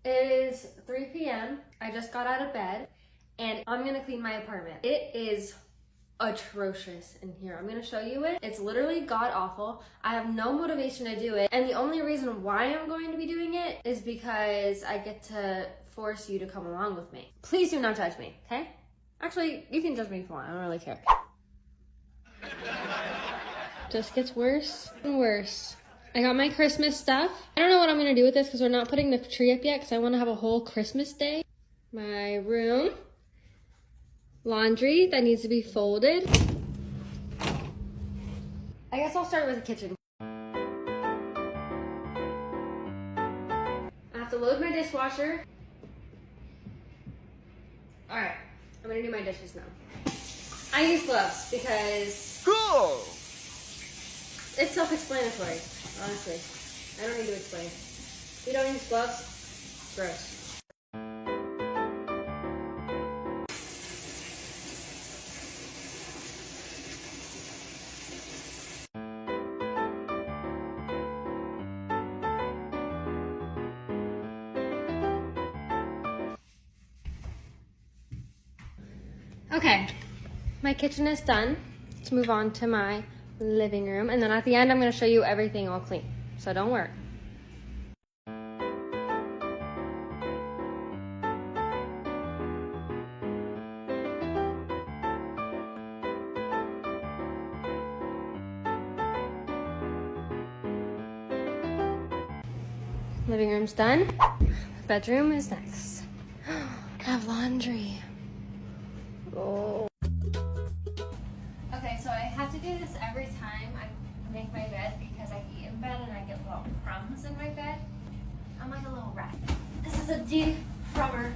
It is 3 p.m. I just got out of bed and I'm gonna clean my apartment. It is atrocious in here. I'm gonna show you it. It's literally god awful. I have no motivation to do it, and the only reason why I'm going to be doing it is because I get to force you to come along with me. Please do not judge me, okay? Actually, you can judge me if you want. I don't really care. Just gets worse and worse. I got my Christmas stuff. I don't know what I'm gonna do with this because we're not putting the tree up yet because I want to have a whole Christmas day. My room. Laundry that needs to be folded. I guess I'll start with the kitchen. I have to load my dishwasher. All right, I'm gonna do my dishes now. I use gloves because Cool! it's self-explanatory, honestly. I don't need to explain. If you don't use gloves, gross. Okay, my kitchen is done. Let's move on to my living room. And then at the end, I'm gonna show you everything all clean. So don't worry. Living room's done. Bedroom is next. I have laundry. Oh. Okay, so I have to do this every time I make my bed because I eat in bed and I get little crumbs in my bed. I'm like a little rat. This is a de-crumber.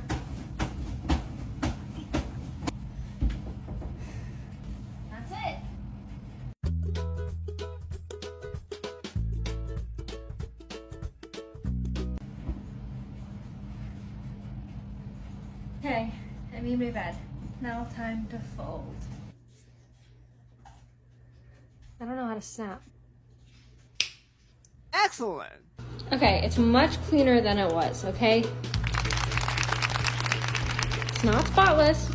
That's it. Okay, I made my bed. Now time to fold. I don't know how to snap. Excellent! Okay, it's much cleaner than it was, okay? It's not spotless.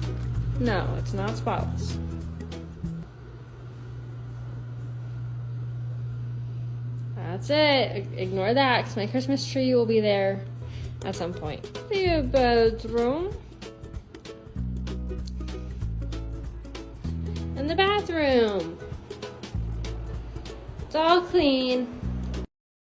No, it's not spotless. That's it. Ignore that, because my Christmas tree will be there at some point. The bedroom. And the bathroom. It's all clean.